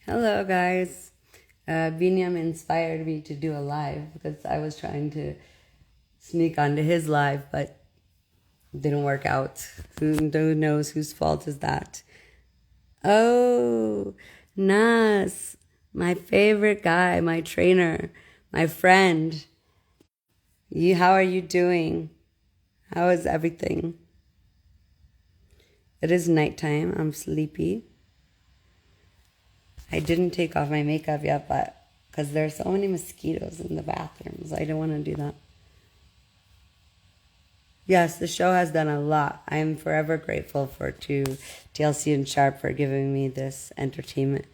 Hello, guys. Biniyam inspired me to do a live because I was trying to sneak onto his live, but it didn't work out. Who knows whose fault is that? Oh, Nas, my favorite guy, my trainer, my friend. How are you doing? How is everything? It is nighttime. I'm sleepy. I didn't take off my makeup yet, but because there are so many mosquitoes in the bathrooms, I don't want to do that. Yes, the show has done a lot. I am forever grateful to TLC and Sharp for giving me this entertainment.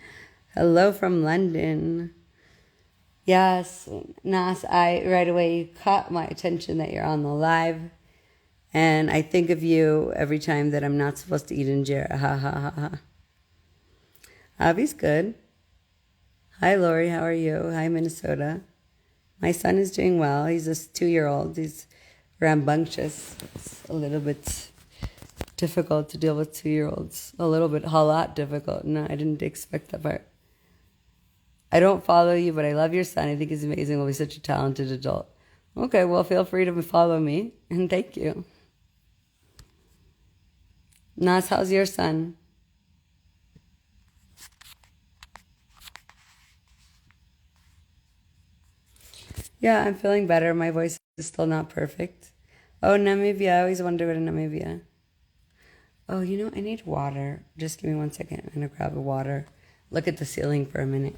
Hello from London. Yes, Nas, I right away you caught my attention that you're on the live, and I think of you every time that I'm not supposed to eat injera. Ha ha ha ha. Abby's good. Hi, Lori. How are you? Hi, Minnesota. My son is doing well. He's a 2-year-old. He's rambunctious. It's a little bit difficult to deal with 2-year-olds. A lot difficult. No, I didn't expect that part. I don't follow you, but I love your son. I think he's amazing. He'll be such a talented adult. Okay, well, feel free to follow me, and thank you. Nas, how's your son? Yeah, I'm feeling better. My voice is still not perfect. Oh, Namibia. I always wonder what in Namibia. Oh, I need water. Just give me 1 second. I'm going to grab the water. Look at the ceiling for a minute.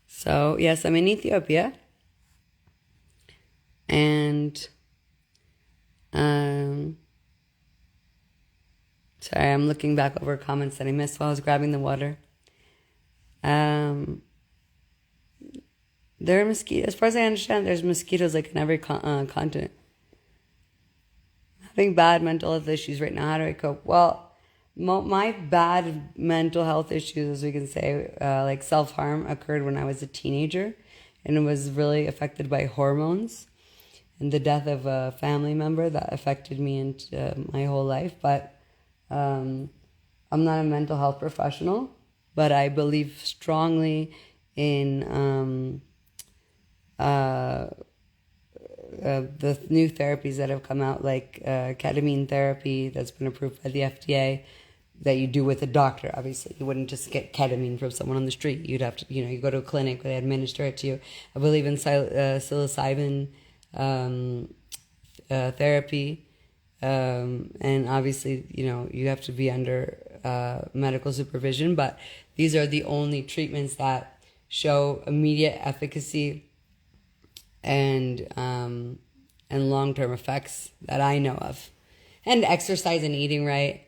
So, yes, I'm in Ethiopia. And, sorry, I'm looking back over comments that I missed while I was grabbing the water. Um, there are mosquitoes. As far as I understand, there's mosquitoes like in every continent. Having bad mental health issues right now. How do I cope? Well, my bad mental health issues, as we can say, like self harm, occurred when I was a teenager, and it was really affected by hormones and the death of a family member that affected me into my whole life. But I'm not a mental health professional, but I believe strongly in the new therapies that have come out, like ketamine therapy that's been approved by the FDA, that you do with a doctor. Obviously, you wouldn't just get ketamine from someone on the street. You'd have to, you go to a clinic where they administer it to you. I believe in psilocybin therapy, and obviously, you have to be under medical supervision. But these are the only treatments that show immediate efficacy and long-term effects that I know of, and exercise and eating right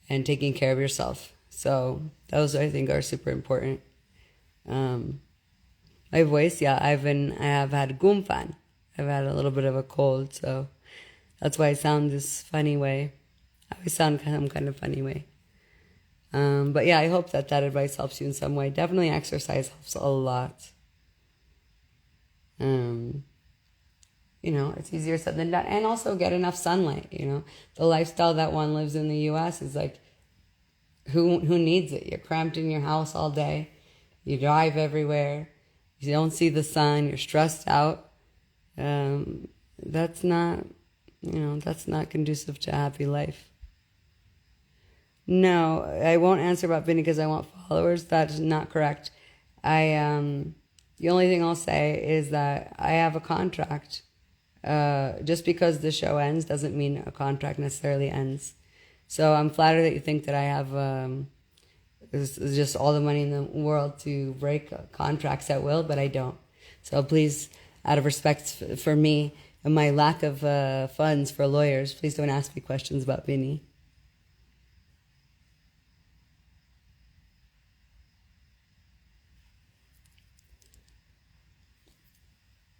and taking care of yourself. So those I think are super important. My voice, yeah, I have had gumfan. I've had a little bit of a cold, so that's why I sound this funny way. I always sound some kind of funny way. But yeah, I hope that advice helps you in some way. Definitely exercise helps a lot. It's easier said than done. And also get enough sunlight, The lifestyle that one lives in the U.S. is like, who needs it? You're cramped in your house all day. You drive everywhere. You don't see the sun. You're stressed out. That's not, that's not conducive to a happy life. No, I won't answer about Vinny because I want followers. That's not correct. The only thing I'll say is that I have a contract. Just because the show ends doesn't mean a contract necessarily ends. So I'm flattered that you think that I have just all the money in the world to break contracts at will, but I don't. So please, out of respect for me and my lack of funds for lawyers, please don't ask me questions about Vinny.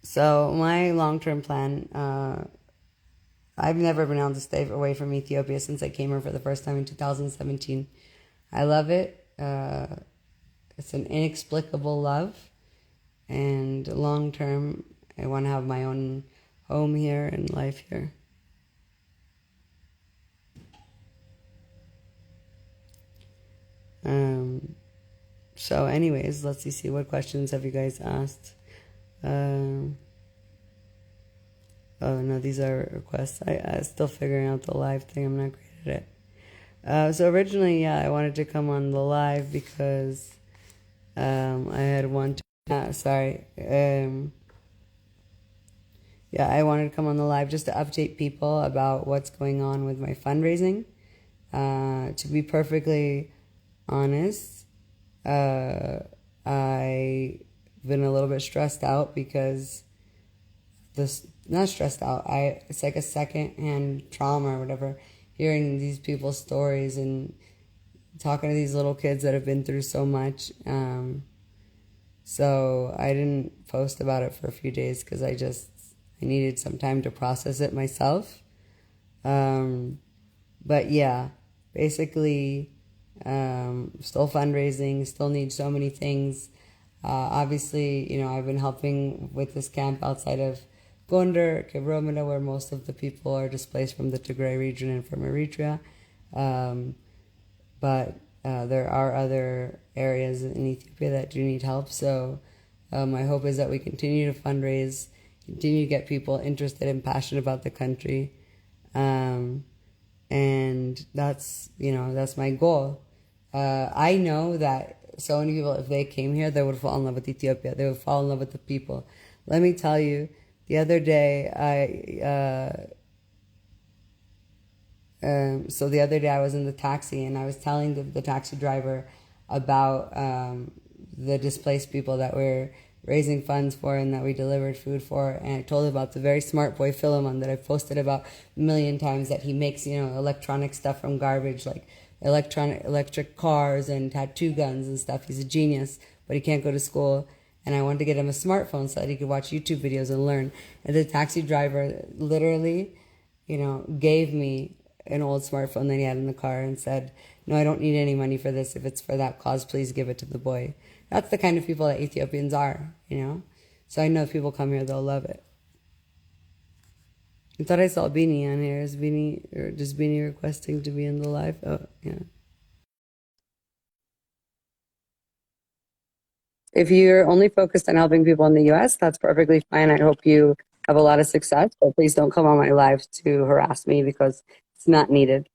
So my long-term plan I've never been able to stay away from Ethiopia since I came here for the first time in 2017. I love it. It's an inexplicable love, and long term, I want to have my own home here and life here. Um, so, anyways, let's see what questions have you guys asked. Um, oh no, these are requests. I'm still figuring out the live thing. I'm not great at it. So originally, yeah, I wanted to come on the live because I had wanted. Sorry. Yeah, I wanted to come on the live just to update people about what's going on with my fundraising. To be perfectly honest, I've been a little bit stressed out because this, not stressed out, it's like a second-hand trauma or whatever, hearing these people's stories and talking to these little kids that have been through so much. So I didn't post about it for a few days because I needed some time to process it myself. But yeah, basically, still fundraising, still need so many things. Obviously, I've been helping with this camp outside of Gondar, Kebromina, where most of the people are displaced from the Tigray region and from Eritrea. But there are other areas in Ethiopia that do need help. So my hope is that we continue to fundraise, continue to get people interested and passionate about the country. And that's my goal. I know that so many people, if they came here, they would fall in love with Ethiopia. They would fall in love with the people. Let me tell you, the other day I was in the taxi and I was telling the taxi driver about the displaced people that we're raising funds for and that we delivered food for. And I told him about the very smart boy Philemon that I've posted about a million times, that he makes, electronic stuff from garbage, like electric cars and tattoo guns and stuff. He's a genius, but he can't go to school. And I wanted to get him a smartphone so that he could watch YouTube videos and learn. And the taxi driver literally, gave me an old smartphone that he had in the car and said, "No, I don't need any money for this. If it's for that cause, please give it to the boy." That's the kind of people that Ethiopians are. So I know if people come here, they'll love it. I thought I saw Beanie on here. Is Beanie, or just Beanie requesting to be in the live? Oh, yeah. If you're only focused on helping people in the U.S., that's perfectly fine. I hope you have a lot of success, but please don't come on my live to harass me because it's not needed.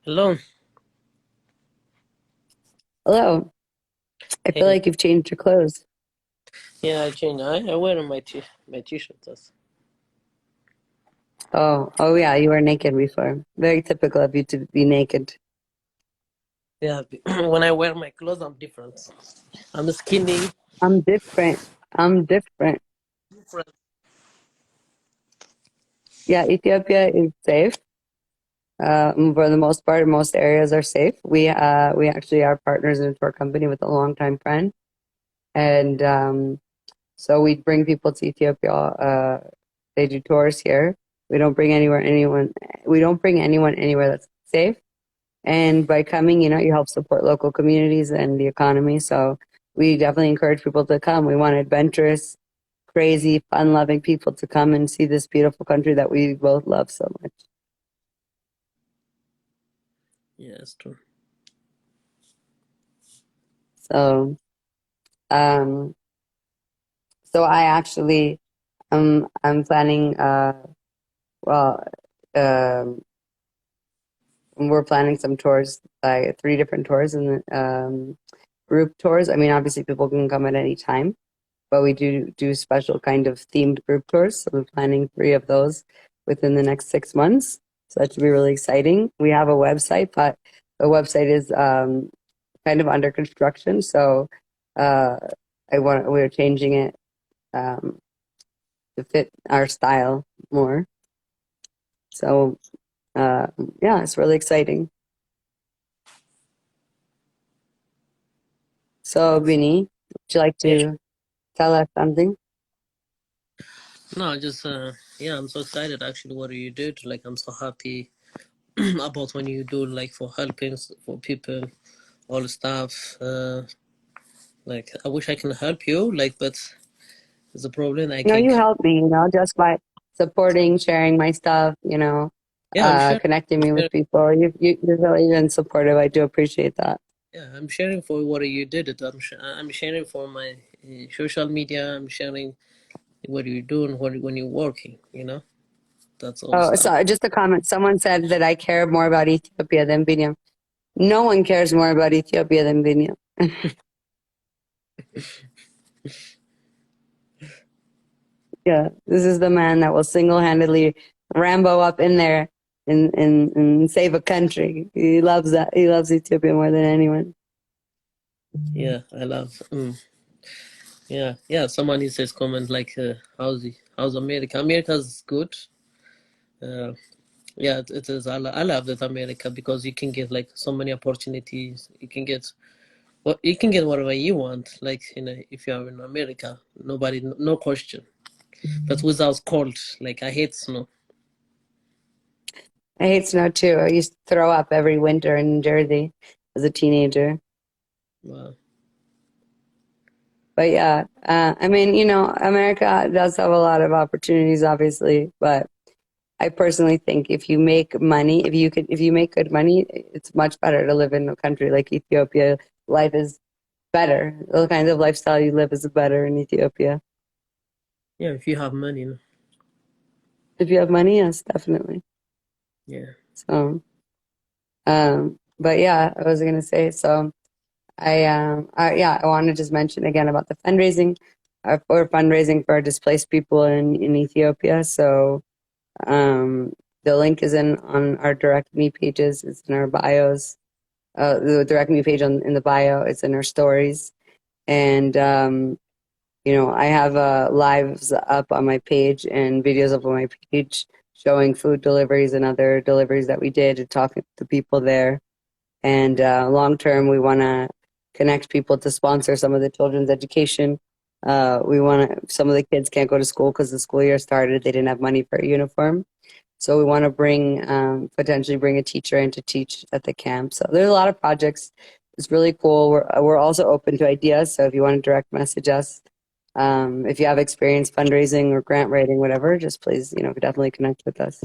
Hello. Hello. I feel Hey. like you've changed your clothes. Yeah, I changed. I wear my t-shirts. Oh yeah, you were naked before. Very typical of you to be naked. Yeah, when I wear my clothes, I'm different. I'm skinny. I'm different. I'm different. Different. Yeah, Ethiopia is safe. For the most part, most areas are safe. We actually are partners in a tour company with a longtime friend, and so we bring people to Ethiopia. They do tours here. We don't bring anyone. We don't bring anyone anywhere that's safe. And by coming, you help support local communities and the economy. So we definitely encourage people to come. We want adventurous, crazy, fun-loving people to come and see this beautiful country that we both love so much. Yeah, that's true. So, um, so I actually, I'm planning. Well, um, we're planning some tours, like 3 different tours and group tours. I mean, obviously, people can come at any time, but we do special kind of themed group tours. So we're planning 3 of those within the next 6 months. So that should be really exciting. We have a website, but the website is kind of under construction. So uh, we're changing it um, to fit our style more. So yeah, it's really exciting. So Vinny, would you like Yeah. to tell us something? No, just Yeah, I'm so excited actually what you did. Like, I'm so happy about when you do like for helping for people, all the stuff. Like, I wish I can help you, like, but there's a problem. I No, can. you help me, just by supporting, sharing my stuff, Yeah, I'm sharing. connecting me with people. You've really been supportive. I do appreciate that. Yeah, I'm sharing for what you did. It. I'm sharing for my social media. I'm sharing what you're doing when you're working. That's all Oh, stuff. so just a comment. Someone said that I care more about Ethiopia than Biniyam. No one cares more about Ethiopia than Biniyam. Yeah, this is the man that will single-handedly Rambo up in there and save a country. He loves that. He loves Ethiopia more than anyone. Yeah, I love. Yeah, yeah. Someone says comment like, how's America? America's good. Uh, yeah, it is. I love that America because you can get like so many opportunities. You can get whatever you want. Like if you are in America, nobody, no question. But without cold, like I hate snow. I hate snow too. I used to throw up every winter in Jersey as a teenager. Wow. But yeah, I mean, America does have a lot of opportunities, obviously, but I personally think if you make money, if you make good money, it's much better to live in a country like Ethiopia. Life is better. The kinds of lifestyle you live is better in Ethiopia. Yeah, if you have money. If you have money, yes, definitely. Yeah. So, but yeah, I was gonna say, so yeah, I want to just mention again about the fundraising. We're fundraising for displaced people in Ethiopia. So, the link is on our Direct Me pages. It's in our bios. The Direct Me page in the bio. It's in our stories. And, I have lives up on my page and videos up on my page showing food deliveries and other deliveries that we did and talking to people there. And long term, we want to connect people to sponsor some of the children's education. Some of the kids can't go to school because the school year started. They didn't have money for a uniform. So we want to potentially bring a teacher in to teach at the camp. So there's a lot of projects. It's really cool. We're also open to ideas. So if you want to direct message us, if you have experience fundraising or grant writing, whatever, just please, definitely connect with us.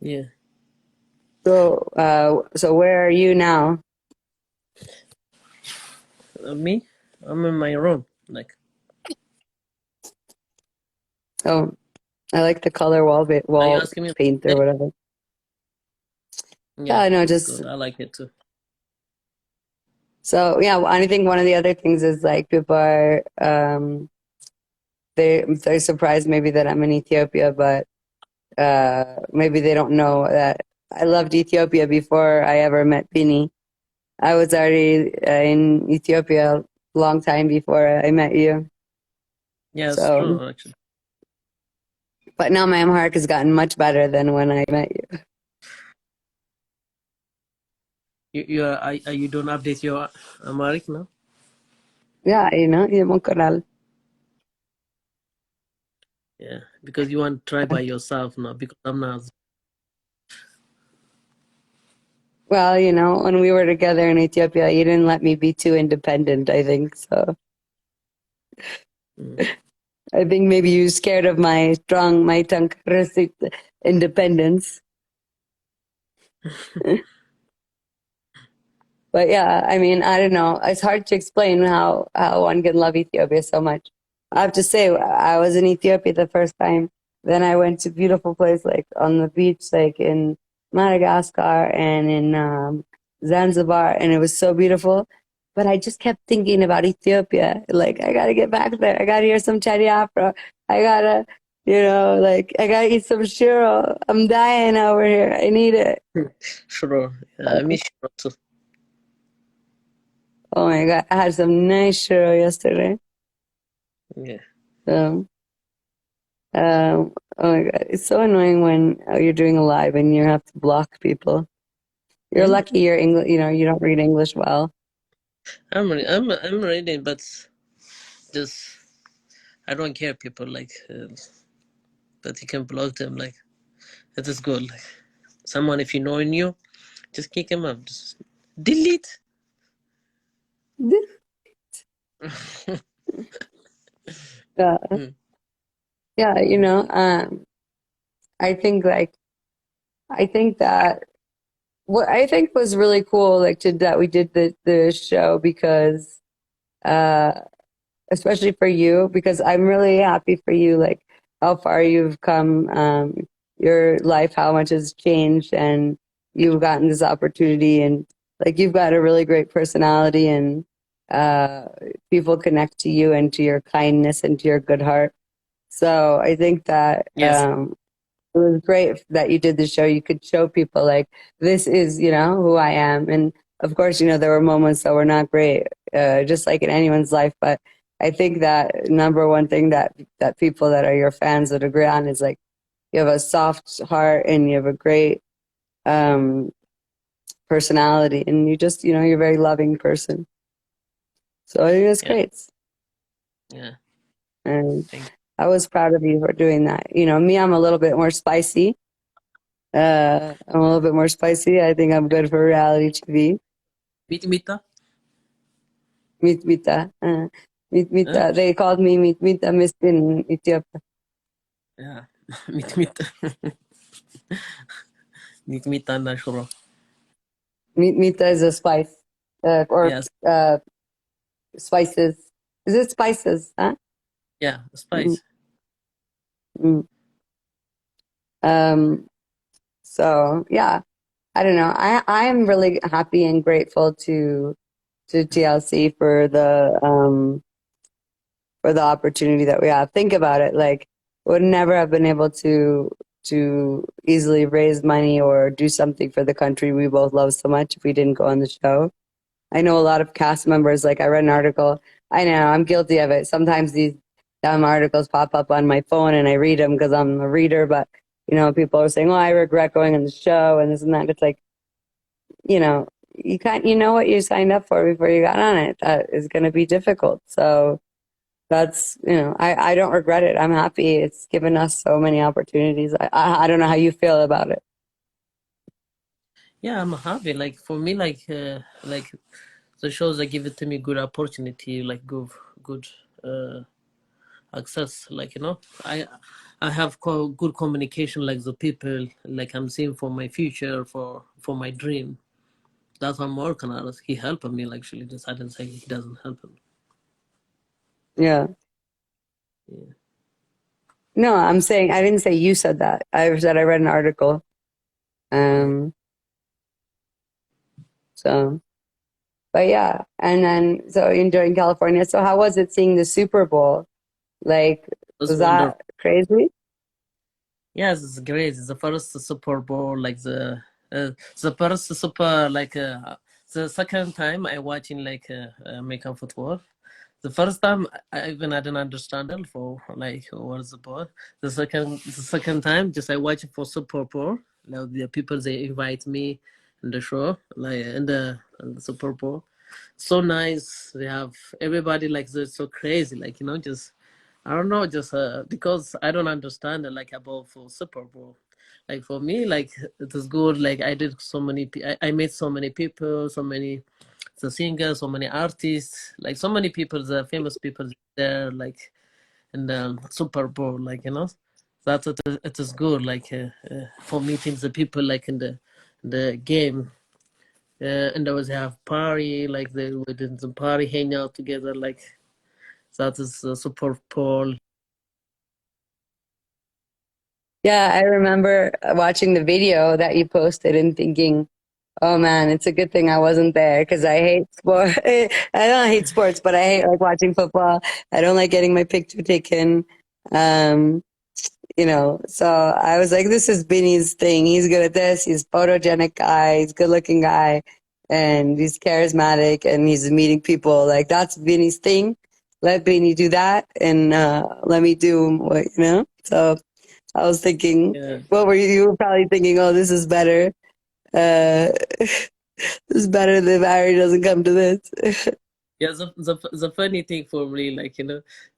Yeah. So where are you now? Me, I'm in my room. Like, Oh, I like the color are you wall asking me? paint or whatever. Yeah, Yeah, no, it's just good. I like it too. so yeah. I think one of the other things is like people are they're surprised maybe that I'm in Ethiopia, but maybe they don't know that I loved Ethiopia before I ever met Bini. I was already in Ethiopia a long time before I met you. Yeah, it's So, true actually. but now my Amharic has gotten much better than when I met you. You don't update your Amharic now? Yeah, yung coral. Yeah, because you want to try by yourself now. Because I'm not. Well, when we were together in Ethiopia, you didn't let me be too independent, I think. So Mm. I think maybe you're scared of my characteristic independence. But yeah, I mean, I don't know. It's hard to explain how one can love Ethiopia so much. I have to say, I was in Ethiopia the first time. Then I went to beautiful place like on the beach, like in Madagascar and in Zanzibar, and it was so beautiful. But I just kept thinking about Ethiopia. Like, I gotta get back there. I gotta hear some Chadi Afro. I gotta, like, I gotta eat some shiro. I'm dying over here. I need it. Sure. Yeah, I miss you too. Oh my God, I had some nice shiro yesterday. Yeah. So, oh my God, it's so annoying when you're doing a live and you have to block people. You're Hmm? lucky you're English, you don't read English well. I'm reading, but just I don't care. People like but you can block them. Like it is good. Like someone, if you know you, just kick him up. Just delete. Yeah, Mm. yeah, I think like I think that what I think was really cool, like that we did the show because uh especially for you, because I'm really happy for you, like how far you've come, your life, how much has changed, and you've gotten this opportunity, and like you've got a really great personality, and uh, people connect to you and to your kindness and to your good heart. So I think that Yes. it was great that you did the show. You could show people like this is, who I am. And of course, there were moments that were not great, just like in anyone's life. But I think that number one thing that people that are your fans would agree on is like you have a soft heart and you have a great um, personality, and you just, you're a very loving person. So I think it's Yeah. great. Yeah. And Thank I was proud of you for doing that. Me, I'm a little bit more spicy. I'm a little bit more spicy. I think I'm good for reality TV. you. Meet. Meet Mita. Huh? They called me Meet Mita Miss in Ethiopia. Yeah. Meet. Meet na shuro. Meet Mita is a spice. Or Yes. spices. Is it spices? Huh? Yeah. Mm, Spice. mm. Um, so yeah, I don't know. I'm really happy and grateful to TLC for the opportunity that we have. Think about it. Like, would never have been able to easily raise money or do something for the country we both love so much if we didn't go on the show. I know a lot of cast members. Like, I read an article. I know I'm guilty of it. Sometimes these dumb articles pop up on my phone and I read them because I'm a reader. But people are saying, "Oh, I regret going on the show," and this and that. It's like, you know what you signed up for before you got on it. That is going to be difficult. So that's, I don't regret it. I'm happy. It's given us so many opportunities. I don't know how you feel about it. Yeah, I'm happy. Like for me, like the shows that give it to me good opportunity, like good uh access. Like I have good communication. Like the people, like I'm seeing for my future, for my dream. That's what I'm working on. He helped me. Like actually, just I didn't say he doesn't help him. Yeah. Yeah. No, I'm saying, I didn't say you said that. I said I read an article. Mm. Um, so, but yeah. And then, so you enjoying California. So how was it seeing the Super Bowl? Like, That's was wonderful. that crazy? Yes, it's great. It's the first Super Bowl, like the first Super, like the second time I watching like American football. The first time I didn't understand it for like what's the ball. The second time just I watch it for Super Bowl. Like the people they invite me in the show, like in the Super Bowl. So nice. They have everybody like this so crazy, like just I don't know, just because I don't understand like about for Super Bowl. Like for me, like it is good. Like I did so many, I met so many people, so many the singers, so many artists, like so many people, the famous people there, like in the Super Bowl, like that it is good. Like for meeting the people, like in the game. And there was have party, like they we did some party, hang out together, like that is Super Bowl. Yeah, I remember watching the video that you posted and thinking, oh man, it's a good thing I wasn't there because I hate sport. I don't hate sports, but I hate like watching football. I don't like getting my picture taken. Um, so I was like, this is Binny's thing. He's good at this. He's photogenic guy. He's good looking guy, and he's charismatic, and he's meeting people. Like that's Binny's thing. Let Binny do that, and let me do what So I was thinking, Yeah. what were you? You were probably thinking, oh, this is better. Uh, this is better if Harry doesn't come to this. Yeah, the funny thing for me, like,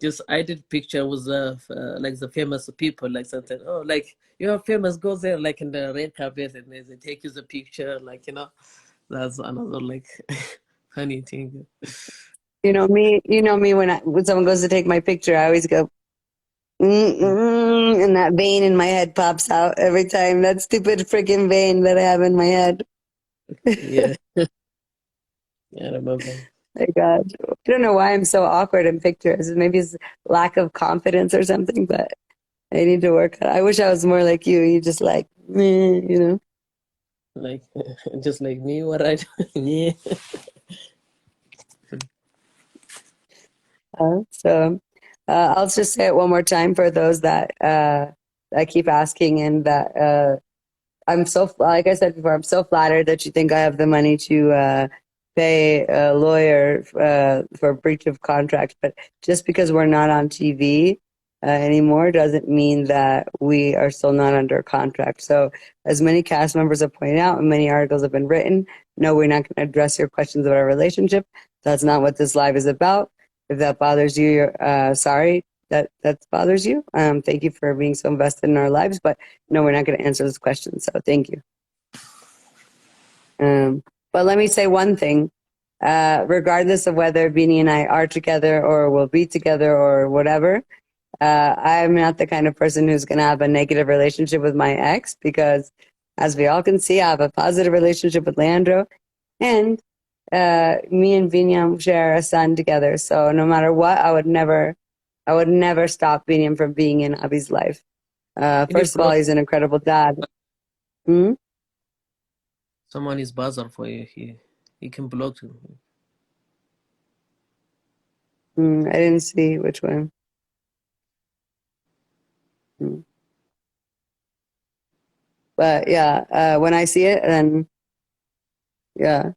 just I did picture with the like the famous people, like something. Oh, like you're famous, go there, like in the red carpet, and they take you the picture, like that's another like funny thing. You know me when someone goes to take my picture, I always go, and that vein in my head pops out every time. That stupid freaking vein that I have in my head. Yeah, yeah, I remember. My God. I don't know why I'm so awkward in pictures. Maybe it's lack of confidence or something, but I need to work on it. I wish I was more like you. You just like, you know. Like just like me, what I do. Yeah. I'll just say it one more time for those that I keep asking, and that I'm so, like I said before, I'm so flattered that you think I have the money to pay a lawyer for breach of contract. But just because we're not on TV anymore doesn't mean that we are still not under contract. So, as many cast members have pointed out and many articles have been written, no, we're not going to address your questions about our relationship. That's not what this live is about. If that bothers you, sorry that bothers you. Thank you for being so invested in our lives, but no, we're not going to answer this question. So thank you. But let me say one thing. Regardless of whether Beanie and I are together or will be together or whatever, I'm not the kind of person who's going to have a negative relationship with my ex, because as we all can see, I have a positive relationship with Leandro, and me and Biniyam share a son together. So no matter what, I would never stop Biniyam from being in Abi's life. Can you First of all, block he's an incredible dad. Hmm? someone is buzzer for you? He can block you. I didn't see which one. Hmm. But yeah, when I see it, then yeah,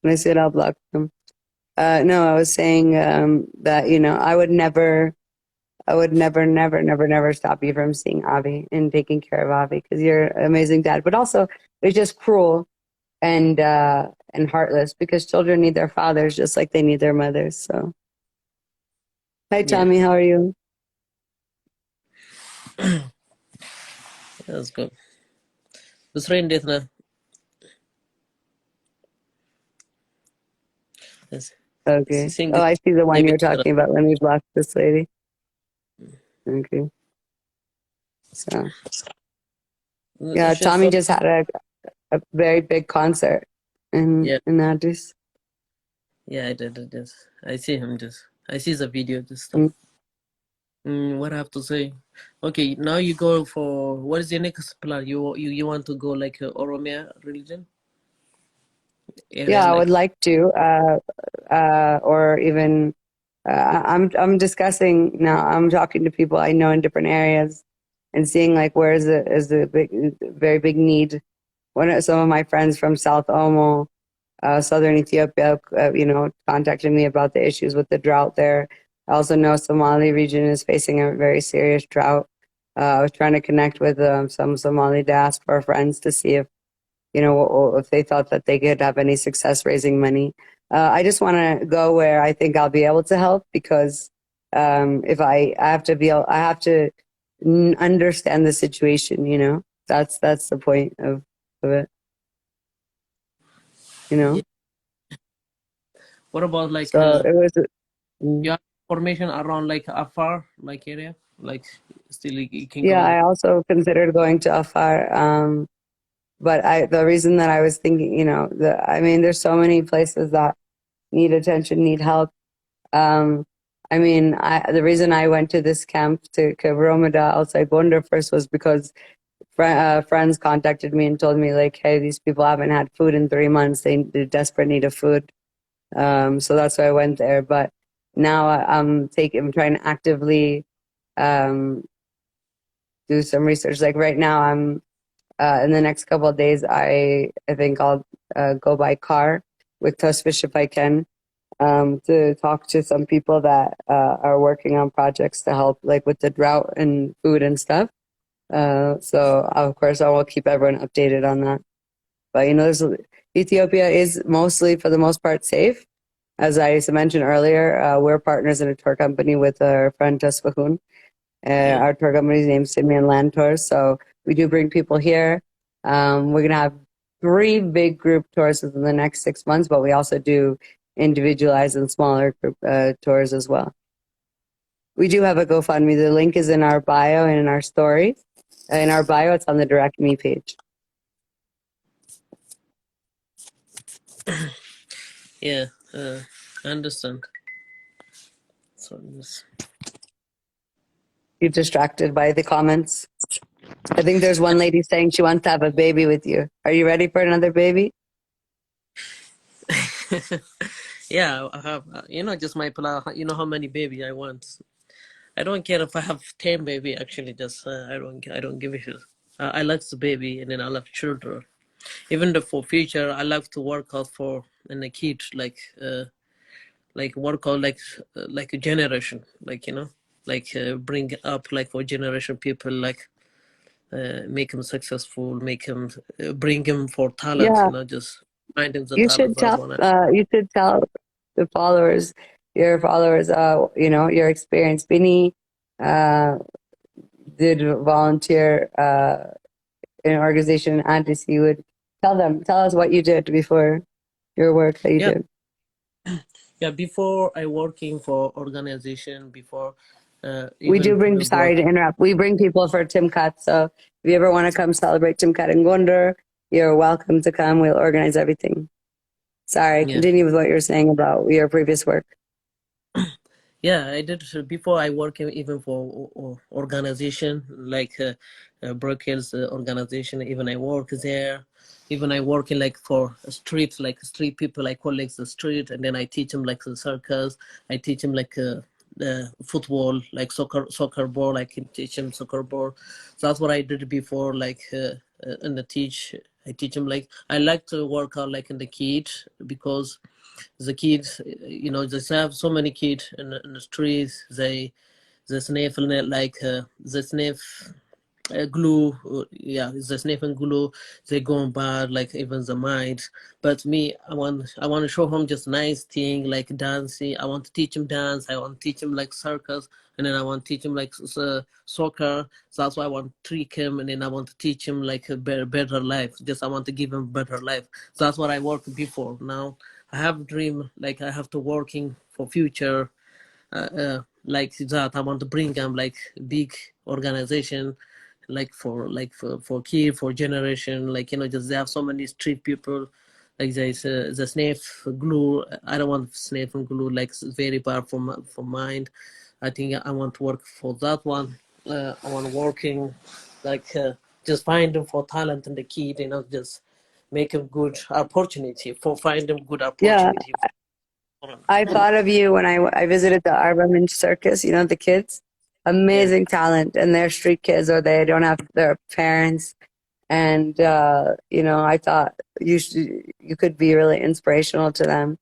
when I see it, I'll block him. No, I was saying that, I would never stop you from seeing Avi and taking care of Avi, because you're an amazing dad. But also, it's just cruel and heartless, because children need their fathers just like they need their mothers. So, hi Yeah, Tommy, how are you? that's good. بس رين ديتنا. Yes. Okay. Sing Oh, I see the one maybe you're talking about. Let me block this lady. Okay. So yeah, she's Tommy just had a very big concert yeah, in Addis. yeah, I did. I see him just. I see the video, this stuff. Mm. What I have to say? Okay, now you go for what is your next plan? You want to go like Oromia religion area, Yeah, I like would like to, or even I'm discussing now. I'm talking to people I know in different areas and seeing like where is the very big need. Some of my friends from South Omo, southern Ethiopia, contacted me about the issues with the drought there. I also know Somali region is facing a very serious drought. I was trying to connect with some Somali diaspora friends to see if, if they thought that they could have any success raising money. I just want to go where I think I'll be able to help, because if I have to understand the situation. That's the point of it. You yeah. know. What about like So it was. you have information around like Afar like area, like still you can Yeah, go there. I also considered going to Afar. But the reason that I was thinking, I mean, there's so many places that need attention, need help. Um, the reason I went to this camp to Kavromada outside Gondar first was because friends contacted me and told me like, hey, these people haven't had food in 3 months. They're desperate need of food. So that's why I went there. But now I'm trying to actively um, do some research. Like right now, I'm in the next couple of days. I think I'll go by car with Tosfish if I can, to talk to some people that are working on projects to help, like with the drought and food and stuff. So of course I will keep everyone updated on that. But Ethiopia is mostly, for the most part, safe. As I mentioned earlier, we're partners in a tour company with our friend Jess Fahoun. Yeah. Our tour company's named Simeon Land Tours. So we do bring people here. We're going to have 3 big group tours within the next 6 months, but we also do individualized and smaller group tours as well. We do have a GoFundMe. The link is in our bio and in our story. In our bio, it's on the Direct Me page. Yeah, I understand. So yes. You're distracted by the comments. I think there's one lady saying she wants to have a baby with you. Are you ready for another baby? Yeah, I have. Just my plan. You know how many baby I want. I don't care if I have 10 baby. Actually, just I don't give a shit. I like the baby, and then I love children. Even the for future, I like to work out for and the kid like work out like a generation, bring up like for generation people like make him successful, make him bring him for talent. Yeah, Just find him the talent. That's one. you should tell the followers, your followers, your experience. Bini uh, did volunteer in an organization, and you would tell us what you did before your work that you Yeah, did. yeah. Before I working for organization, before We even do bring, brought. sorry to interrupt, we bring people for Timkat. So if you ever want to come celebrate Timkat in Gondar, you're welcome to come. We'll organize everything. Sorry, Yeah. continue with what you're saying about your previous work. Yeah, I did before. I work even for organization like Brookings organization. Even I work there. Even I work in like for a street, like street people. I collect the street, and then I teach them like the circus. I teach them like the football, like soccer ball. I can teach them soccer ball. So that's what I did before, like in the teach. I teach them like I like to work out like in the kids because the kids, they have so many kids in the streets. They sniff they sniff glue, yeah, the sniff and glue. They go bad, like even the mind. But me, I want to show him just nice thing like dancing. I want to teach him dance. I want to teach him like circus, and then I want to teach him like soccer. So that's why I want to trick him, and then I want to teach him like a better life. Just I want to give him better life. So that's what I worked before. Now I have a dream, like I have to working for future, like that. I want to bring them like big organization, for kid for generation. Just they have so many street people. Like there's the sniff glue. I don't want sniff and glue. Like it's very bad for mind. I think I want to work for that one. I want working like just find them for talent in the kid. Just make them good opportunity for find them good Yeah, opportunity. I thought of you when I visited the Arbamin Circus, the kids. Yeah, Amazing talent, and they're street kids or they don't have their parents. And, I thought you could be really inspirational to them.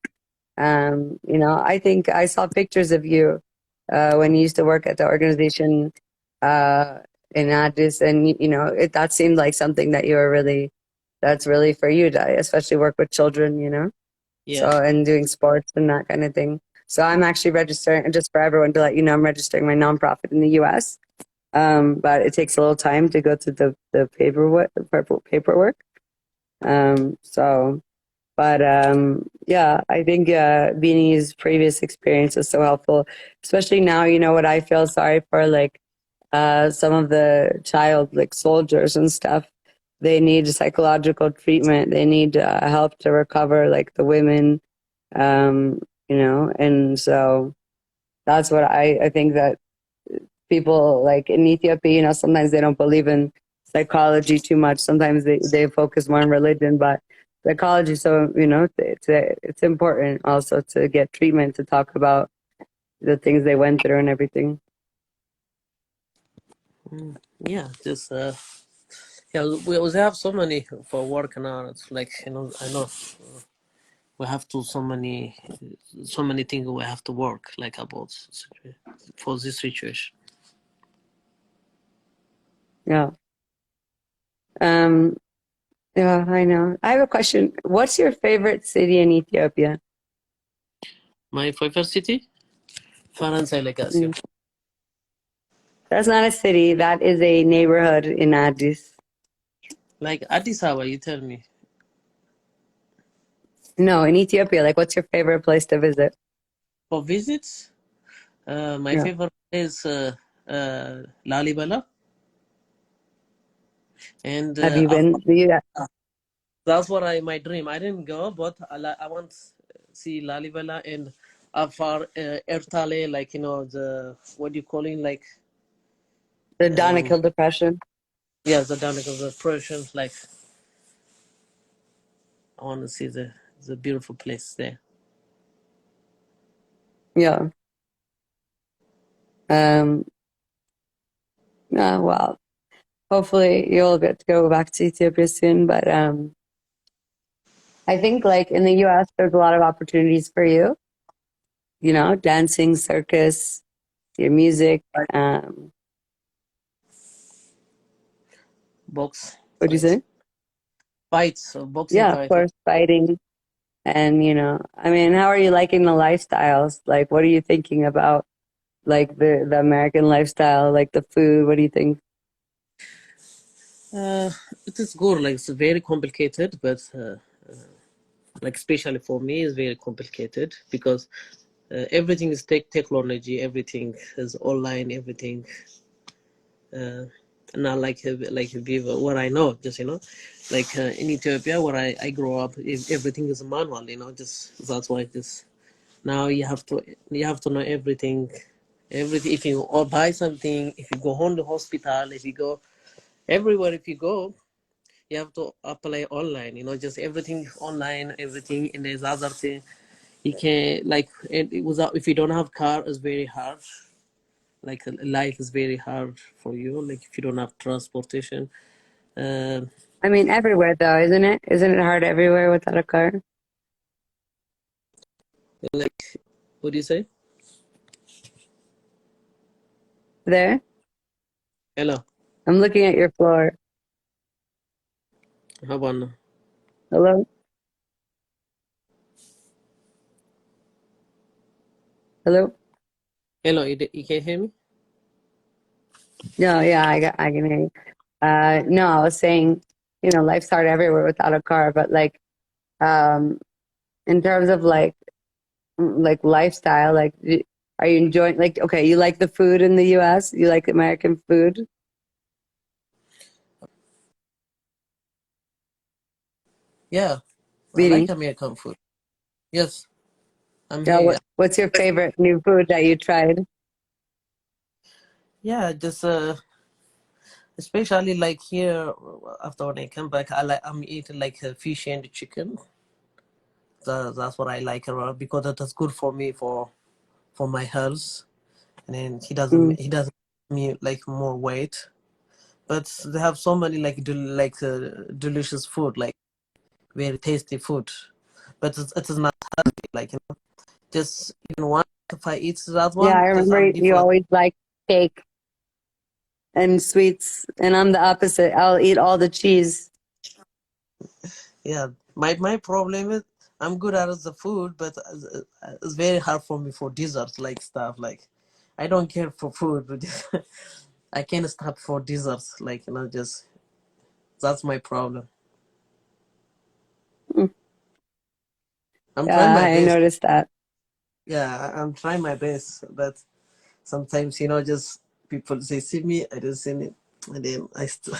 I think I saw pictures of you when you used to work at the organization uh, in Addis, and that seemed like something that that's really for you to especially work with children. yeah. So and doing sports and that kind of thing. So I'm actually registering, just for everyone to let you know, I'm registering my nonprofit in the U.S. But it takes a little time to go through the paperwork. So but yeah, I think Beanie's previous experience is so helpful, especially now. What I feel sorry for, like some of the child like soldiers and stuff. They need psychological treatment. They need help to recover, like the women, and so that's what I think that people like in Ethiopia, sometimes they don't believe in psychology too much. Sometimes they focus more on religion, but psychology. So, it's important also to get treatment, to talk about the things they went through and everything. Yeah, just yeah, we always have so many for working on. It's like I know we have to so many things we have to work like about for this situation. Yeah. Um, yeah, I know. I have a question. What's your favorite city in Ethiopia? My favorite city, Fiance Legacy. Mm. That's not a city. That is a neighborhood in Addis. Like Addis Ababa, you tell me. No, in Ethiopia. Like, what's your favorite place to visit? For visits, my Yeah. favorite is Lalibela, and Have you been? Yeah. that's what my dream. I didn't go, but I want to see Lalibela and Afar Ertale, like the what do you call it, like The um Danakil Depression. yeah, the Danica of the Persians. Like I want to see the beautiful place there. Yeah. Um. Yeah. Well, hopefully you'll get to go back to Ethiopia soon. But I think like in the U.S., there's a lot of opportunities for you. You know, dancing, circus, your music. Um. Box What do you fights, say? fights, boxing Yeah, of fight. course, fighting. And, you know, I mean, how are you liking the lifestyles? Like, what are you thinking about, like, the American lifestyle, like the food? What do you think? Uh, it is good. Like it's very complicated, but like especially for me, it's very complicated because everything is technology. Everything is online. Everything. Uh, Not like people what I know, just like in Ethiopia where I grew up, everything is manual. Just that's why just now you have to know everything. Everything if you or buy something, if you go home to hospital, if you go everywhere, if you go you have to apply online, just everything online, everything. And there's other thing you can like it was if you don't have car, it's very hard. Like life is very hard for you, like if you don't have transportation. uh, I mean, everywhere though, isn't it? Isn't it hard everywhere without a car? like what do you say? There? Hello, I'm looking at your floor. how about now? Hello? Hello? Hello, you can hear me? No, yeah, I can hear you. No, I was saying, you know, life's hard everywhere without a car, but like, um, in terms of like lifestyle, like, are you enjoying, like, okay, you like the food in the US? You like American food? Yeah, I like Beanie? American food. Yes, I'm Yeah, here. what's your favorite new food that you tried? Yeah, just especially like here after when I come back, I'm eating like fish and chicken. That's what I like about because that is good for me for my health. And then Mm. he doesn't make me like more weight. But they have so many like delicious food, like very tasty food. But it is not healthy. Like just even one, if I eat that Yeah, one, I just remember I'm you different. always like cake and sweets, and I'm the opposite. I'll eat all the cheese. Yeah, my problem is I'm good at the food, but it's very hard for me for desserts like stuff. Like I don't care for food, but I can't stop for desserts. Like just that's my problem. Mm. I'm trying Yeah, my I best. noticed that. Yeah, I'm trying my best, but sometimes just people they see me, I don't see it, and then I still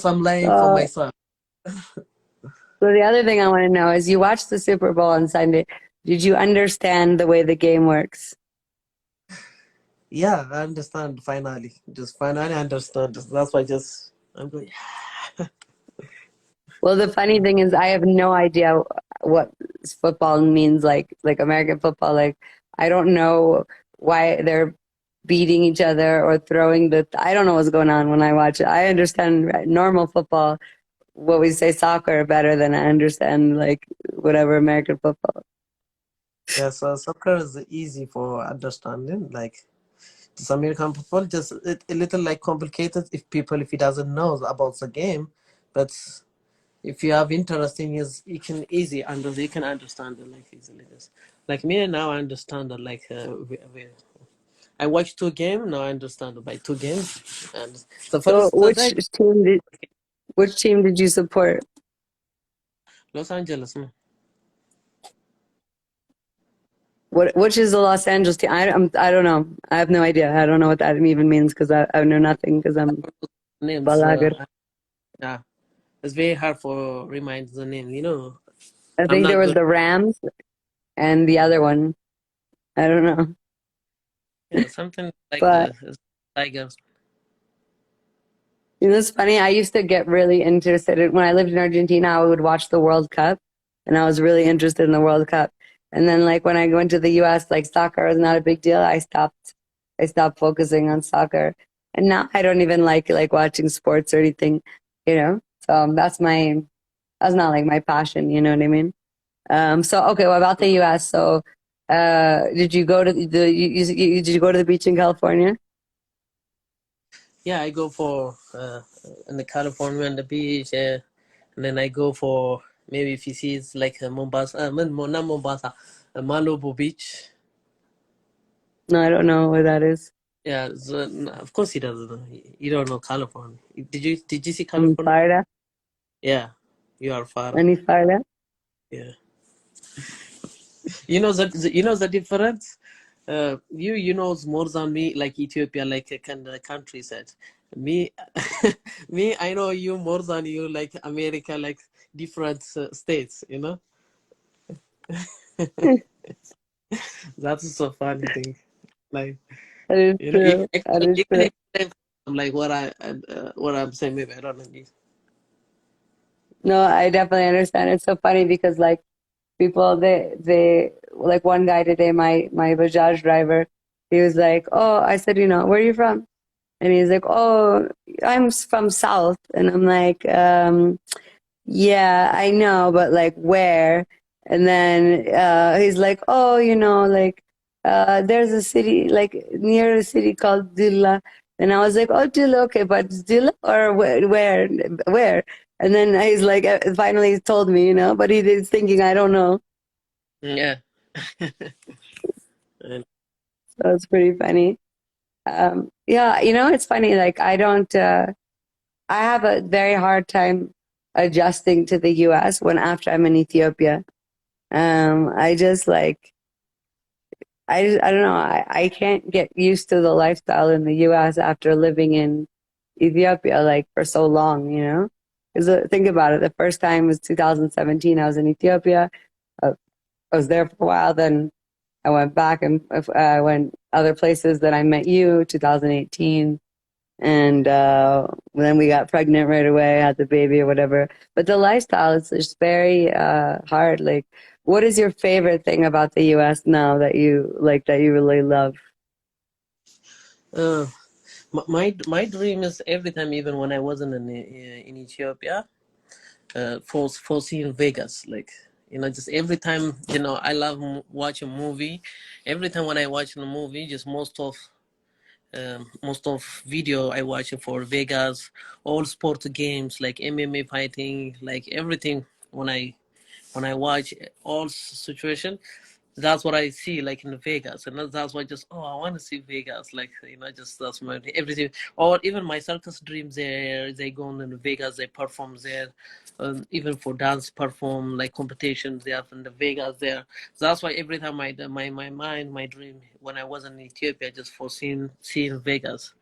I'm lying for So, myself. so the other thing I want to know is you watched the Super Bowl on Sunday. Did you understand the way the game works? Yeah, I understand finally. Just finally understand. That's why just I'm going. Well, the funny thing is, I have no idea what football means, like American football. Like, I don't know why they're beating each other or throwing the. I don't know what's going on when I watch it. I understand normal football, what we say soccer, better than I understand like whatever American football. Yeah, so soccer is easy for understanding. Like this American football, just a little like complicated if he doesn't know about the game, but if you have interest in is you can understand it like easily. This like me now I understand it like I watch two games now I understand it by two games and the So first time which team did you support? Los Angeles no? Which is the Los Angeles team? I don't know. I have no idea. I don't know what that even means because I know nothing because I'm Names balaguer. yeah it's very hard for remind the name I I'm think there not was good the Rams and the other one. I don't know. yeah something like But the Tigers. you know, it's funny. I used to get really interested when I lived in Argentina. I would watch the World Cup, and I was really interested in the World Cup. And then, like when I went to the U.S., like soccer was not a big deal. I stopped. I stopped focusing on soccer, and now I don't even like watching sports or anything. You know, so that's not like my passion. You know what I mean? So okay, well about the U.S. So, did you go to did you go to the beach in California? Yeah, I go for in the California and the beach, and then I go for maybe if you see it's like Mombasa, not Mombasa, Malibu Beach. No, I don't know where that is. Yeah, so, of course he doesn't know. You don't know California. Did you see In California? Florida. Yeah, you are far. Any Florida? Yeah, you know the difference. You know more than me, like Ethiopia, like a kind of countryside. Me, me, I know you more than you, like America, like different states. That's so funny thing. Like That is true. That is you can true. explain like what I'm saying. Maybe I don't know. No, I definitely understand. It's so funny because like people they like one guy today, my Bajaj driver, he was like, "Oh," I said, "You know, where are you from?" And he's like, "Oh, I'm from South." And I'm like, yeah, I know, but like where? And then he's like, oh, you know, like there's a city like near a city called Dilla. And I was like, oh, Dilla, okay, but Dilla or where? And then he's like, finally he told me, you know, but he is thinking, I don't know. Yeah. And, So it's pretty funny. Yeah, you know, it's funny. Like I have a very hard time adjusting to the US when after I'm in Ethiopia. I just like I don't know. I can't get used to the lifestyle in the U.S. after living in Ethiopia like for so long, you know? Because think about it. The first time was 2017. I was in Ethiopia. Uh, I was there for a while. Then I went back and I went other places. Then I met you, 2018. And then we got pregnant right away, had the baby or whatever. But the lifestyle is just very hard. Like, what is your favorite thing about the U.S. now that you like that you really love? uh, my dream is every time, even when I wasn't in Ethiopia, for seeing Vegas. Like just every time I love watch a movie. Every time when I watch a movie, just most of video I watch it for Vegas, all sport games like MMA fighting, like everything. When I watch all situation, that's what I see like in Vegas, and that's why just I want to see Vegas, like just that's my everything. Or even my circus dreams, there they go in Vegas, they perform there, even for dance perform like competitions they have in the Vegas there. So that's why every time my mind, my dream when I was in Ethiopia, just for seeing Vegas.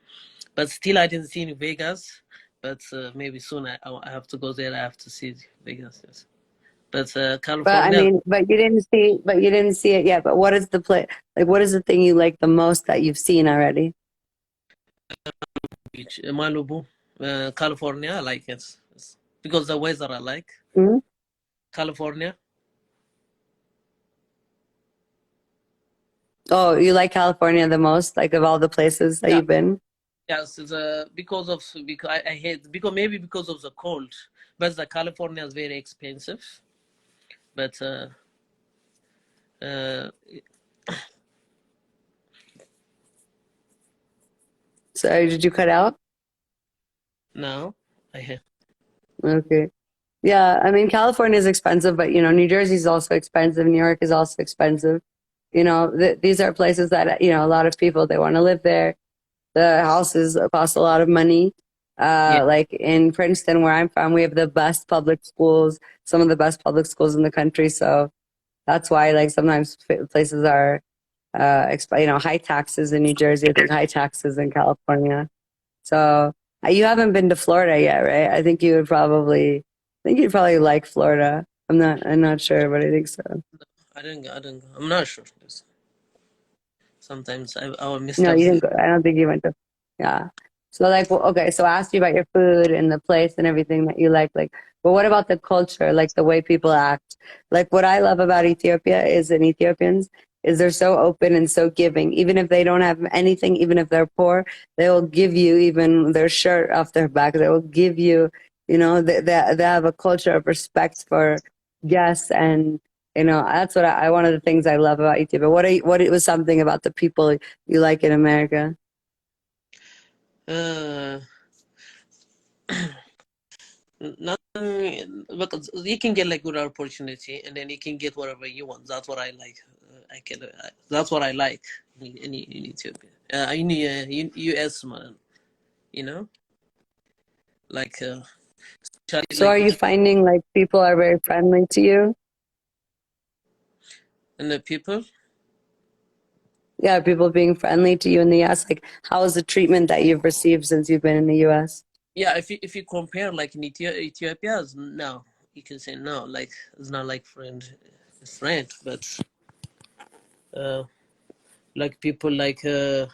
But still I didn't see in Vegas. But maybe soon I have to go there. I have to see Vegas. Yes. But But I California mean, but you didn't see it yet. But what is the play? Like, what is the thing you like the most that you've seen already? Beach, Malibu, California, I like it. Because the weather I like. Hmm. California, Oh, you like California the most, like of all the places that yeah, you've been? yes, it's, because I hate because maybe because of the cold, but the California is very expensive. But uh, Sorry, did you cut out? now I hate. Okay. Yeah, I mean, California is expensive, but New Jersey is also expensive. New York is also expensive. These are places that, a lot of people, they want to live there. The houses cost a lot of money. Yeah, Like in Princeton, where I'm from, we have the best public schools, some of the best public schools in the country. So that's why, like, sometimes places are, high taxes in New Jersey. I think high taxes in California. So you haven't been to Florida yet, right? I think you'd probably like Florida. I'm not sure, but I think so. I didn't. I'm not sure. Sometimes I will miss No, up. you didn't go. I don't think you went to. Yeah. So like, well, okay. So I asked you about your food and the place and everything that you like. Like, but what about the culture? Like the way people act. Like what I love about Ethiopia is and Ethiopians is they're so open and so giving. Even if they don't have anything, even if they're poor, they will give you even their shirt off their back. They will give you. They have a culture of respect for guests and. That's what one of the things I love about Ethiopia. What it was something about the people you like in America? Uh, Nothing, because you can get like good opportunity, and then you can get whatever you want. That's what I like. That's what I like in Ethiopia. In the U.S. man, you know, like especially So are you like finding like people are very friendly to you? and the people. Yeah, people being friendly to you in the US. Like, how is the treatment that you've received since you've been in the US? Yeah, if you compare like in Ethiopia, no, you can say no. Like it's not like friend, but uh, like people like as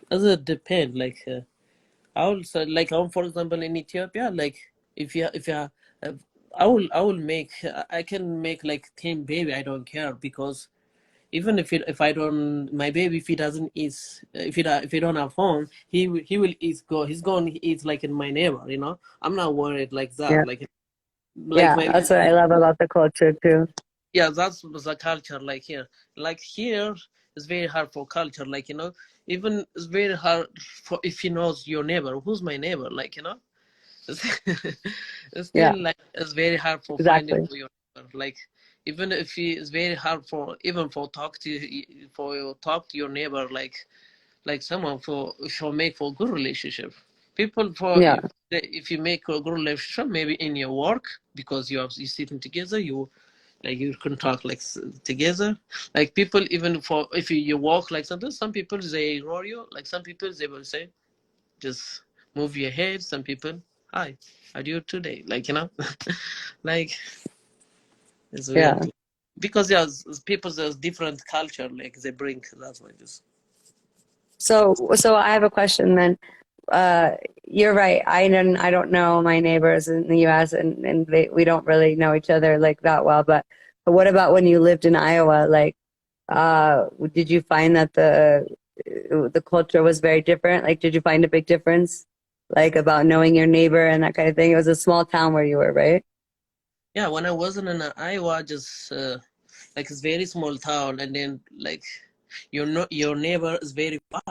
a depend like. I will say, like, for example, in Ethiopia, like, if you, I will make, I can make like 10 baby. I don't care because even if I don't, my baby, if he doesn't eat, if he don't have home, he will eat. He's going to eat like in my neighbor. I'm not worried like that. Yeah. Like Yeah, my that's what I love about the culture too. yeah, that's the culture. Like here, it's very hard for culture. Even it's very hard for if he knows your neighbor. Who's my neighbor? It's Yeah, still like it's very hard for finding exactly. for your neighbor. Like even if he it's very hard for even for talk to your neighbor like someone for make for good relationship. People for Yeah, if you make a good relationship maybe in your work because you sitting together you can talk like together like people even for if you walk like sometimes some people they ignore you like some people they will say just move your head. Some people, hi, how do you today? Like it's weird yeah. because there's different culture like they bring. That's why just So I have a question then. Uh, you're right. I don't know my neighbors in the US and we don't really know each other like that well, but what about when you lived in Iowa? Like, did you find that the culture was very different? Like, did you find a big difference? Like about knowing your neighbor and that kind of thing? It was a small town where you were, right? yeah. When I wasn't in Iowa, just like it's very small town, and then like your neighbor is very far,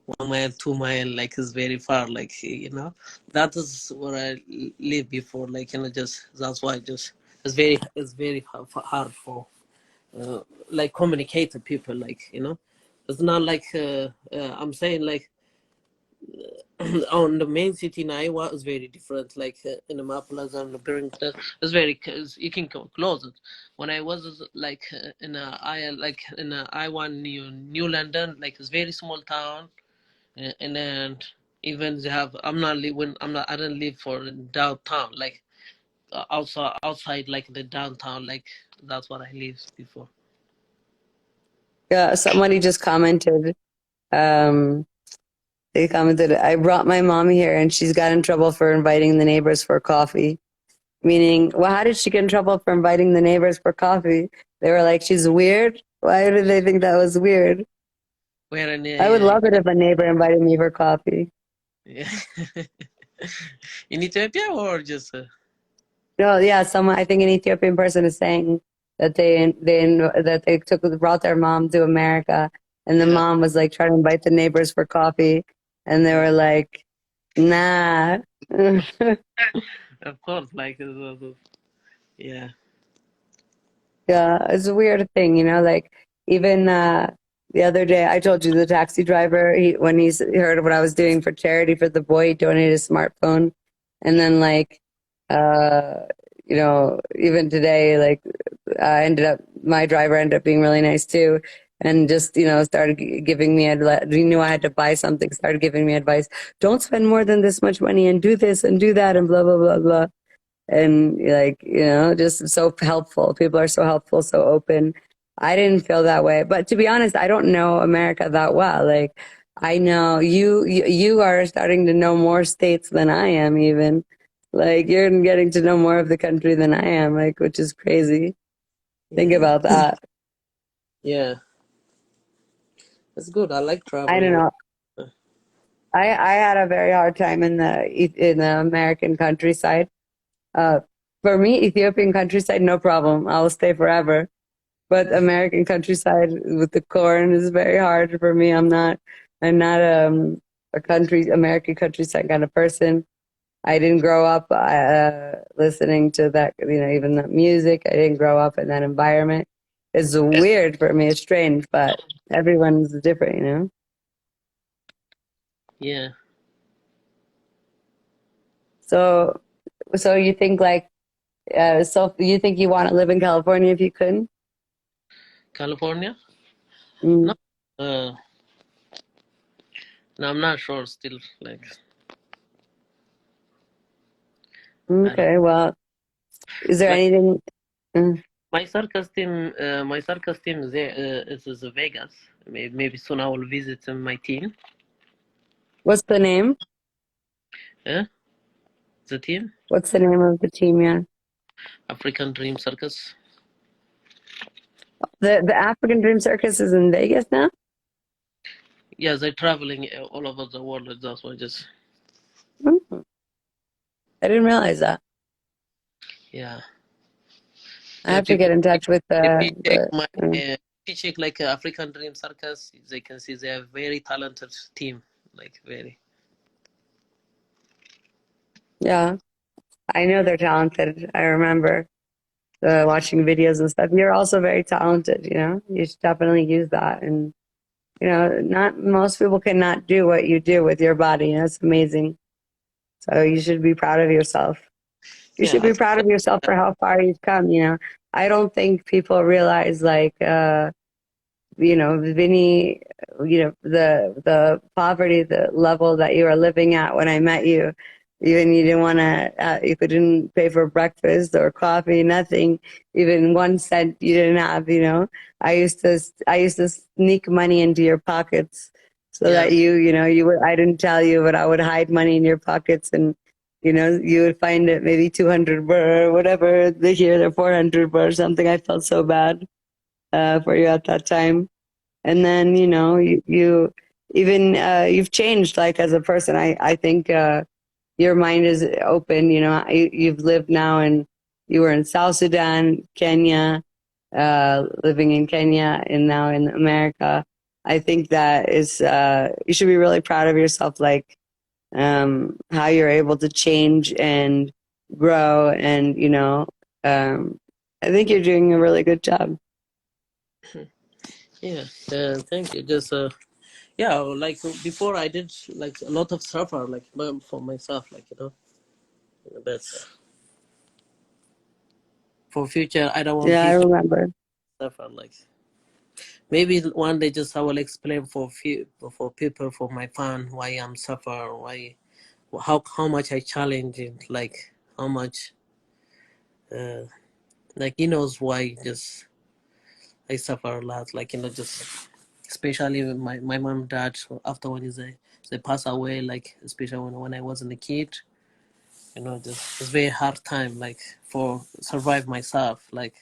1 mile, 2 mile, like is very far. That is where I lived before. Just that's why just it's very hard for uh, like communicate to people it's not like I'm saying like on the main city in Iowa is very different in the Mapulas and the Burrington it's very you can go close it when I was in Iowa New London like it's very small town and then even they have I don't live for downtown outside like the downtown that's what I lived before. Yeah, somebody just commented. Um, they commented, I brought my mom here and she's got in trouble for inviting the neighbors for coffee. Meaning, well, how did she get in trouble for inviting the neighbors for coffee? They were like, she's weird. Why did they think that was weird? Where in I would love it if a neighbor invited me for coffee. yeah. In Ethiopia or just No, yeah, someone I think an Ethiopian person is saying that they took brought their mom to America, and the yeah mom was like trying to invite the neighbors for coffee, and they were like, Nah. Of course, like yeah, Yeah, it's a weird thing, like even the other day I told you the taxi driver, when he heard what I was doing for charity for the boy, he donated a smartphone. And then like uh even today, like my driver ended up being really nice too, and just started giving me advice. He knew I had to buy something, started giving me advice. Don't spend more than this much money and do this and do that and blah blah blah blah. And like just so helpful. People are so helpful, so open. I didn't feel that way, but to be honest, I don't know America that well. Like I know you are starting to know more states than I am. Even like you're getting to know more of the country than I am, like, which is crazy. Think yeah, about that. yeah. It's good. I like I don't traveling. know. I had a very hard time in the American countryside. uh for me, Ethiopian countryside, no problem, I'll stay forever. But American countryside with the corn is very hard for me. I'm not a American countryside kind of person. I didn't grow up listening to that, even that music. I didn't grow up in that environment. It's weird for me. It's strange, but everyone's different. Yeah, So, so you think like, so you think you want to live in California if you couldn't? California. No, Mm, uh, no, I'm not sure still. Like I don't. okay, well, is there Like anything? mm, my circus team there is Vegas. Maybe soon I will visit my team. what's the name? Yeah, the team What's the name of the team? Yeah. African Dream Circus. The African Dream Circus is in Vegas now? Yeah, they're traveling all over the world. That's why just Hmm. I didn't realize that. yeah. I Yeah, have to get in touch with if you check the if you check like African Dream Circus, they can see they are very talented team, like very. yeah. I know they're talented. I remember watching videos and stuff. You're also very talented. You should definitely use that. And not most people cannot do what you do with your body. It's amazing. So you should be proud of yourself. You Yeah, should be proud of yourself for how far you've come. I don't think people realize like Vinny, the poverty, the level that you are living at when I met you, even you didn't want to, you couldn't pay for breakfast or coffee, nothing, even 1 cent you didn't have. I used to sneak money into your pockets so yeah, that I didn't tell you, but I would hide money in your pockets and, you would find it maybe 200 birr or whatever, here they're 400 birr or something. I felt so bad for you at that time. And then you even you've changed like as a person. I think your mind is open. You've lived now, and you were in South Sudan, Kenya, living in Kenya, and now in America. I think that is you should be really proud of yourself, like how you're able to change and grow. And um, I think you're doing a really good job. yeah. Thank you. Just yeah, like before I did like a lot of suffer like for myself, like that's for future. I don't want Yeah, I people remember. to suffer like. Maybe one day just I will explain for people for my fan why I'm suffer why how much I challenge it like how much uh like he knows why just I suffer a lot like just especially with my mom and dad after when they pass away like especially when I wasn't a kid just it's very hard time like for survive myself like.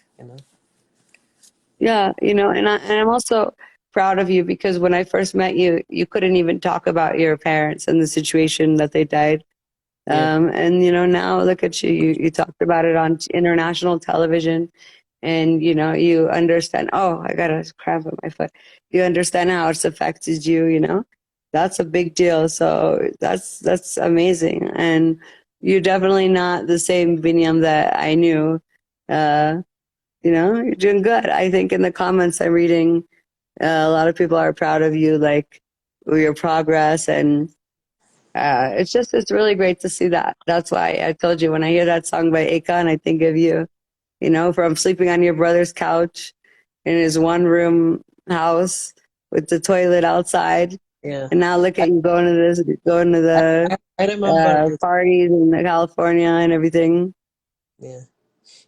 Yeah, and I'm also proud of you because when I first met you, you couldn't even talk about your parents and the situation that they died. Yeah, And now look at you. You talked about it on international television, and you understand. Oh, I got a cramp in my foot. You understand how it's affected you. That's a big deal. So that's amazing. And you're definitely not the same Biniyam that I knew. Uh, you're doing good. I think in the comments I'm reading, a lot of people are proud of you, like your progress, and it's really great to see that. That's why I told you when I hear that song by Akon, I think of you. From sleeping on your brother's couch in his one room house with the toilet outside, Yeah, and now look I at you going to I, the I remember this. parties in California and everything. Yeah,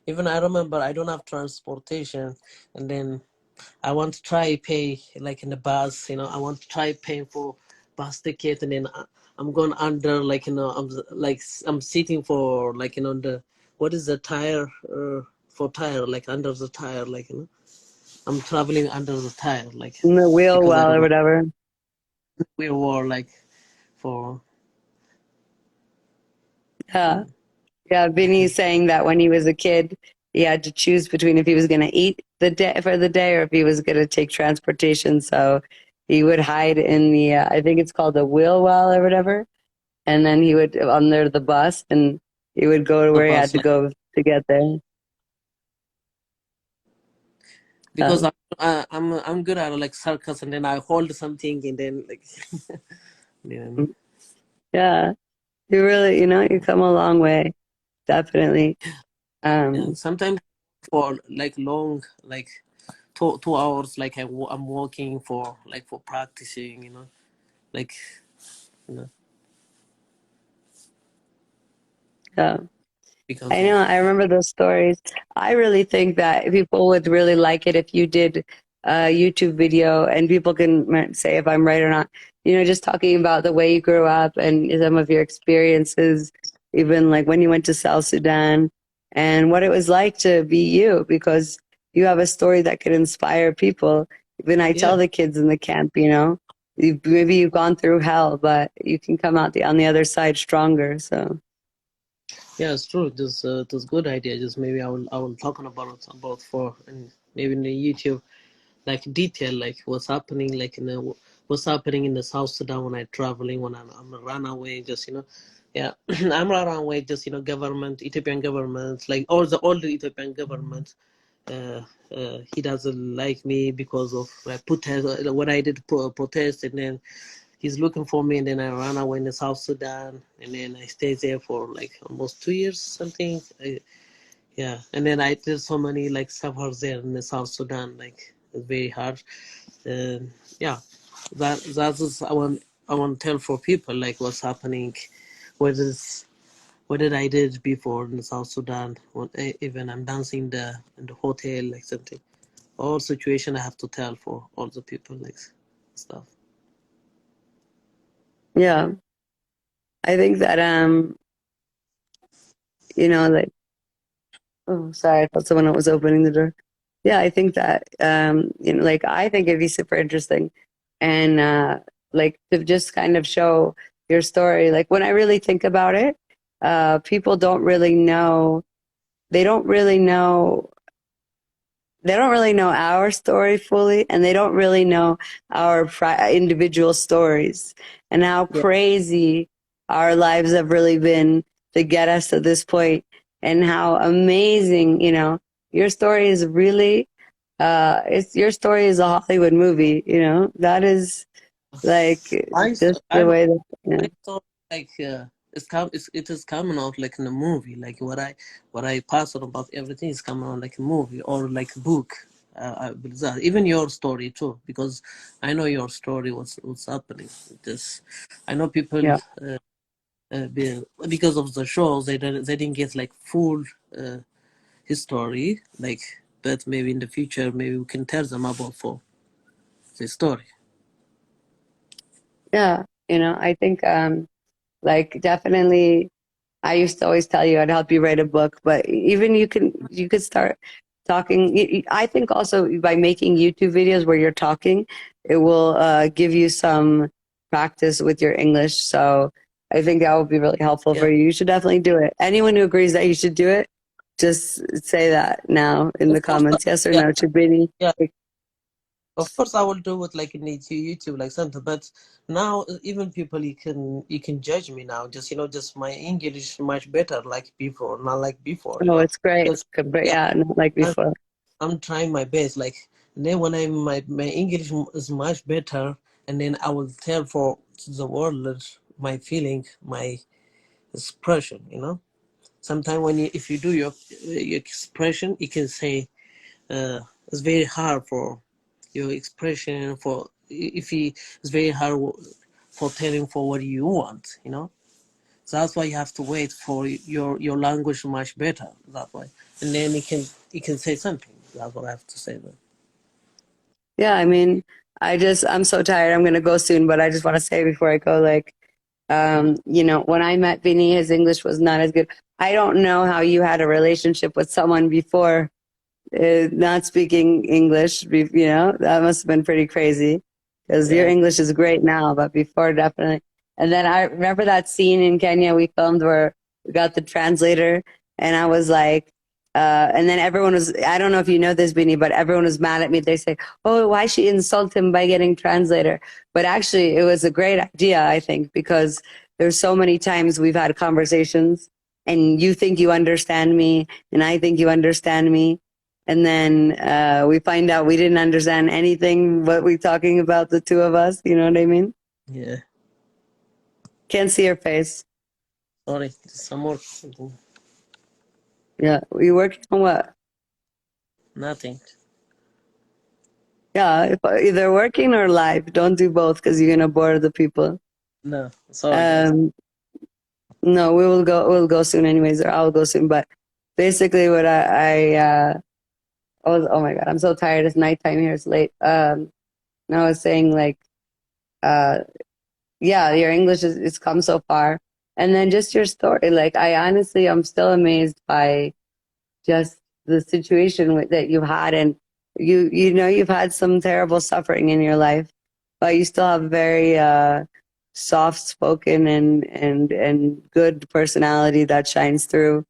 even I remember I don't have transportation, and then I want to try pay like in the bus. I want to try paying for bus ticket, and then I'm going under like I'm sitting for like the what is the tire for tire like under the tire like I'm traveling under the tire like In the wheel because I well don't or know whatever. we were like for Yeah. Yeah, Vinny's saying that when he was a kid, he had to choose between if he was going to eat the day for the day or if he was going to take transportation. So he would hide in the, I think it's called the wheel well or whatever, and then he would under the bus, and he would go to the where he had bus to like go to get there. because I'm good at like circus, and then I hold something and then like yeah. Yeah, you really, you come a long way, definitely. Yeah, Um, sometimes for like long, like 2 hours, like I'm walking for like for practicing, like you know yeah. because I of know. I remember those stories. I really think that people would really like it if you did a YouTube video and people can say if I'm right or not. Just talking about the way you grew up and some of your experiences, even like when you went to South Sudan and what it was like to be you, because you have a story that could inspire people. Even I tell yeah, the kids in the camp, maybe you've gone through hell, but you can come out on the other side stronger. So, yeah, it's true. This good idea. Just maybe I will talking about for and maybe in the YouTube like detail like what's happening like what's happening in the South Sudan when I traveling when I'm a runaway just yeah I'm a runaway just government Ethiopian government like all the Ethiopian government uh, he doesn't like me because of protest when I did protest and then he's looking for me and then I ran away in the South Sudan and then I stayed there for like almost 2 years something yeah and then I did so many like suffers there in the South Sudan like it's very hard yeah that is I want to tell for people like what's happening what did I did before in the South Sudan even I'm dancing in the hotel like something all situation I have to tell for all the people like stuff yeah, I think that, like, oh, sorry, I thought someone was opening the door. Yeah, I think that, like, I think it'd be super interesting. And, like, to just kind of show your story. Like, when I really think about it, people don't really know, they don't really know they don't really know our story fully, and they don't really know our individual stories and how yeah crazy our lives have really been to get us to this point, and how amazing, your story is really, it's your story is a Hollywood movie, that is like I just I the way that, I thought like it is coming out like in a movie. Like what I pass on about everything is coming out like a movie or like a book. I believe that. Even your story too, because I know your story. What's happening? This I know people yeah, because of the shows they didn't get like full uh, history. Like, but maybe in the future maybe we can tell them about for the story. yeah, I think, like, definitely, I used to always tell you I'd help you write a book, but even you could start talking. I think also by making YouTube videos where you're talking, it will give you some practice with your English. So I think that would be really helpful Yeah. for you. You should definitely do it. Anyone who agrees that you should do it, just say that now in the Of course. comments. Yes or Yeah. no, Chabini? Yeah. Of course, I will do it like in YouTube, like something. But now, even people, you can judge me now. Just just my English much better, like before, not like before. Oh, it's great. Because But yeah, yeah, not like I'm, before. I'm trying my best. Like then when my English is much better, and then I will tell for the world my feeling, my expression. Sometimes if you do your expression, you can say it's very hard for your expression for if he it's very hard for telling for what you want. So that's why you have to wait for your language much better that way, and then you can say something. That's what I have to say then. Yeah, I mean, I'm so tired. I'm gonna go soon, but I just want to say before I go, like, when I met Vinny, his English was not as good. I don't know how you had a relationship with someone before not speaking English. That must have been pretty crazy because your Yeah, English is great now, but before definitely. And then I remember that scene in Kenya we filmed where we got the translator, and I was like, and then everyone was, I don't know if you know this, Bini, but everyone was mad at me. They say, oh, why she insult him by getting translator? But actually, it was a great idea, I think, because there's so many times we've had conversations and you think you understand me and I think you understand me, and then we find out we didn't understand anything what we're talking about, the two of us. You know what I mean? yeah. Can't see her face. Sorry, some more. Yeah, we working on what? Nothing. Yeah, either working or live. Don't do both because you're gonna bore the people. No, sorry guys. Um, no, we will go. We'll go soon, anyways, or I'll go soon. But basically, what oh my God, I'm so tired. It's nighttime here. It's late. And I was saying like, uh, yeah, your English is it's come so far, and then just your story. Like, I honestly, I'm still amazed by just the situation that you've had, and you've had some terrible suffering in your life, but you still have very soft spoken and good personality that shines through.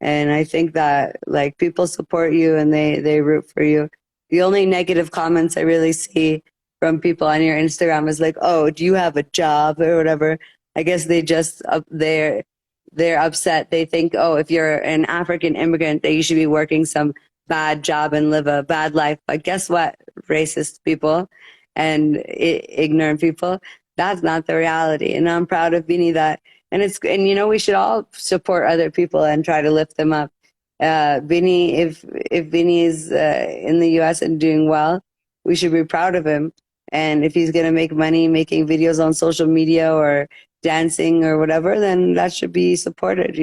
And I think that like people support you and they root for you. The only negative comments I really see from people on your Instagram is like, "Oh, do you have a job or whatever?" I guess they just they're upset. They think, "Oh, if you're an African immigrant, that you should be working some bad job and live a bad life." But guess what, racist people and ignorant people, that's not the reality. And I'm proud of Bini that, and we should all support other people and try to lift them up. Bini, if Bini is in the U.S. and doing well, we should be proud of him. And if he's gonna make money making videos on social media or dancing or whatever, then that should be supported.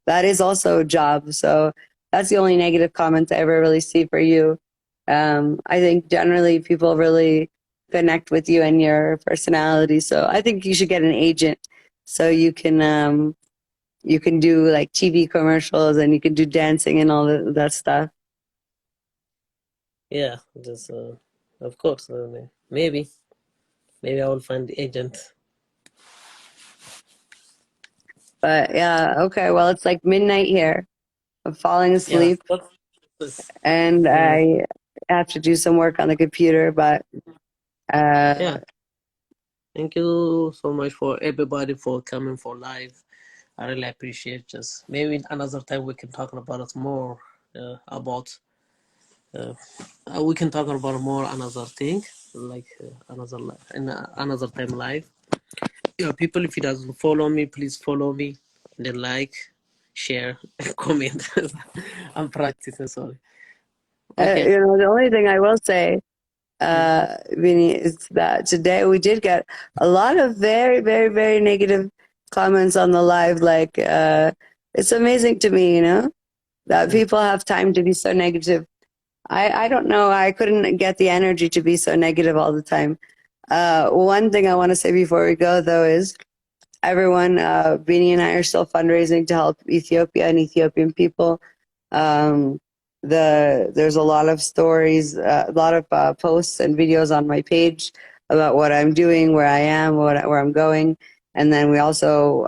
That is also a job. So that's the only negative comments I ever really see for you. I think generally people really connect with you and your personality. So I think you should get an agent so you can do like TV commercials and you can do dancing and all that stuff. Yeah, just of course. Maybe I will find the agent. But yeah, okay. Well, it's like midnight here. I'm falling Yeah, asleep this. and Uh, I have to do some work on the computer. But uh, yeah. Thank you so much for everybody for coming for live. I really appreciate. Just maybe another time we can talk about it more about uh, we can talk about more another thing like another time live. Yeah, people, if you doesn't follow me, please follow me. Then like, share, comment. I'm practicing. Sorry. Okay. the only thing I will say, Vinny, is that today we did get a lot of very, very, very negative comments on the live. Like, it's amazing to me, that Mm. people have time to be so negative. I don't know. I couldn't get the energy to be so negative all the time. One thing I want to say before we go, though, is everyone, Beanie and I are still fundraising to help Ethiopia and Ethiopian people. Um, there's a lot of stories, a lot of posts and videos on my page about what I'm doing, where I am, where I'm going, and then we also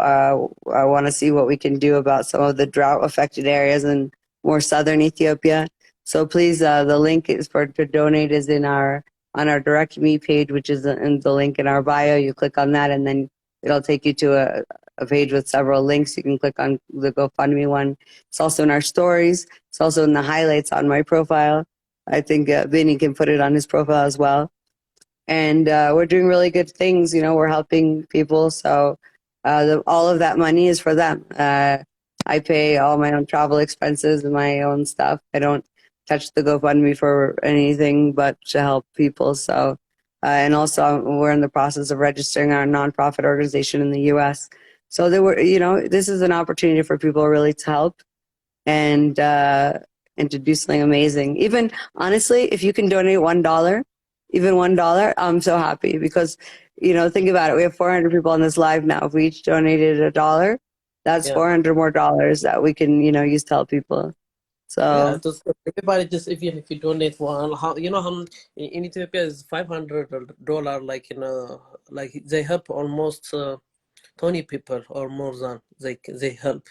want to see what we can do about some of the drought affected areas in more southern Ethiopia. So please, the link is to donate is in our on our Direct Me page, which is in the link in our bio. You click on that, and then it'll take you to a page with several links. You can click on the GoFundMe one. It's also in our stories. It's also in the highlights on my profile. I think Vinny can put it on his profile as well. And we're doing really good things. We're helping people. So all of that money is for them. I pay all my own travel expenses and my own stuff. I don't touch the GoFundMe for anything but to help people. So, and also we're in the process of registering our nonprofit organization in the U.S. So this is an opportunity for people really to help and to do something amazing. Even honestly, if you can donate $1, even $1, I'm so happy because think about it. We have 400 people on this live now. If we each donated $1, that's Yeah. 400 more dollars that we can use to help people. Yeah, So just everybody just even if you donate one, how how in Ethiopia is $500 like like they help almost 20 people or more than they help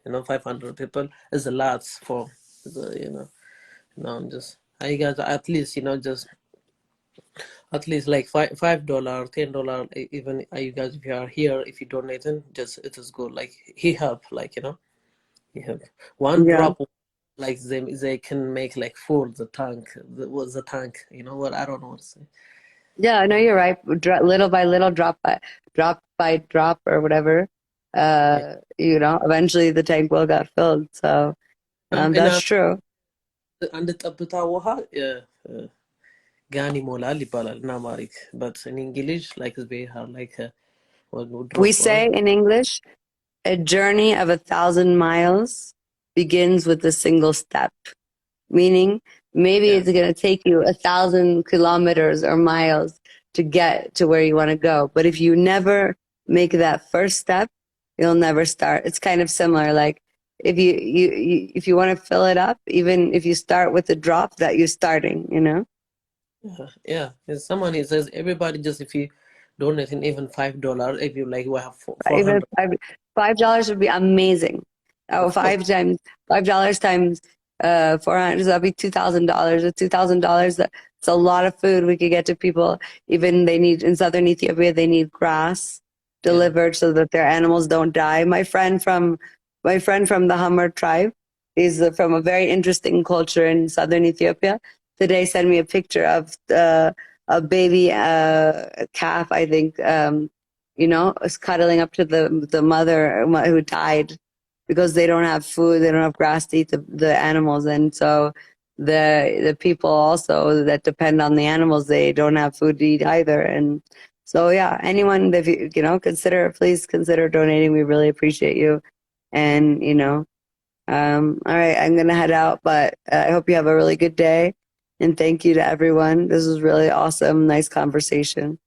500 people is a lot for the I'm just I guys at least just at least like $5 $10 even you guys if you are here if you donate then just it is good like he help like he help one yeah. drop like they can make like full the tank was the tank what I don't know what to say. Yeah, I know you're right. Little by little, drop by drop, or whatever. Yeah. Eventually the tank will get filled. So And that's true. አንድ ጠብታ ውሃ ጋን ይሞላል ይባላል in Amharic but in English like it's very hard like one We drop water. say in English, a journey of 1,000 miles begins with a single step, meaning maybe Yeah. it's going to take you 1,000 kilometers or miles to get to where you want to go. But if you never make that first step, you'll never start. It's kind of similar. Like if you want to fill it up, even if you start with a drop, that you're starting. Yeah. There's someone he says everybody just if you donate in even $5 if you like we have Even 400 $5 would be amazing. Oh, of course. $5 times 400, that'd be $2,000. With $2,000, that's a lot of food we could get to people. Even they need in southern Ethiopia, they need grass Yeah. delivered so that their animals don't die. My friend from the Hamar tribe is from a very interesting culture in southern Ethiopia. Today, sent me a picture of a baby calf, I think. Is cuddling up to the mother who died because they don't have food, they don't have grass to eat the animals, and so the people also that depend on the animals, they don't have food to eat either. And so yeah, anyone that please consider donating. We really appreciate you. And all right, I'm gonna head out, but I hope you have a really good day. And thank you to everyone. This was really awesome, nice conversation.